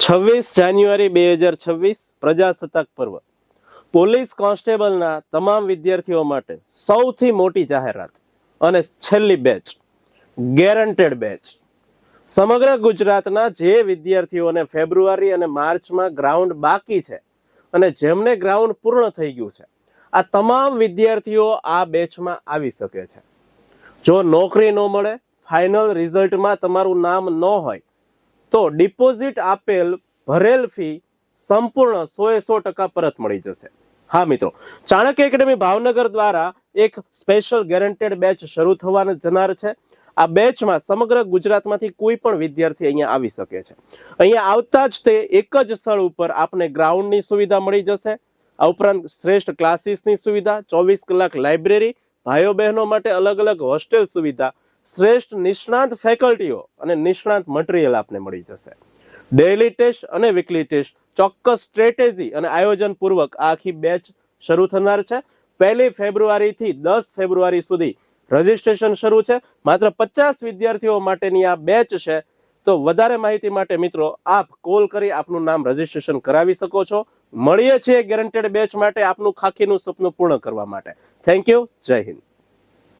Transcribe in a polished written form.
26 જાન્યુઆરી 2026 પ્રજાસત્તાક પર્વ પોલીસ કોન્સ્ટેબલના તમામ વિદ્યાર્થીઓ માટે સૌથી મોટી જાહેરાત અને છેલ્લી બેચ ગેરંટેડ બેચ સમગ્ર ગુજરાતના જે વિદ્યાર્થીઓને ફેબ્રુઆરી અને માર્ચમાં ગ્રાઉન્ડ બાકી છે અને જેમને ગ્રાઉન્ડ પૂર્ણ થઈ ગયું છે આ તમામ વિદ્યાર્થીઓ આ બેચમાં આવી શકે છે। જો નોકરી ન મળે, ફાઇનલ રિઝલ્ટમાં તમારું નામ ન હોય તો ડિપોઝિટ આપેલ ભરેલ ફી સંપૂર્ણ 100% પરત મળી જશે। હા મિત્રો, ચાણક્ય એકેડમી ભાવનગર દ્વારા એક સ્પેશિયલ ગેરંટેડ બેચ શરૂ થવાનું જનાર છે। આ બેચમાં સમગ્ર ગુજરાતમાંથી કોઈ પણ વિદ્યાર્થી અહીંયા આવી શકે છે। અહીંયા આવતા જ તે એક જ સ્થળ ઉપર આપને ગ્રાઉન્ડની સુવિધા મળી જશે। આ ઉપરાંત શ્રેષ્ઠ ક્લાસીસની સુવિધા, 24 કલાક લાઇબ્રેરી, ભાઈઓ બહેનો માટે અલગ અલગ હોસ્ટેલ સુવિધા, શ્રેષ્ઠ નિષ્ણાંત ફેકલ્ટીઓ અને નિષ્ણાંત મટીરિયલ આપને મળી જશે। ડેઇલી ટેસ્ટ અને વીકલી ટેસ્ટ ચોક્કસ સ્ટ્રેટેજી અને આયોજન પૂર્વક આખી બેચ શરૂ થનાર છે। 1 ફેબ્રુઆરીથી 10 ફેબ્રુઆરી સુધી રજીસ્ટ્રેશન શરૂ છે। માત્ર 50 વિદ્યાર્થીઓ માટેની આ બેચ છે। તો વધારે માહિતી માટે મિત્રો આપ કોલ કરી આપનું નામ રજીસ્ટ્રેશન કરાવી શકો છો। મળીએ છીએ ગેરંટેડ બેચ માટે આપનું ખાખીનું સપનું પૂર્ણ કરવા માટે। થેન્ક યુ, જય હિન્દ।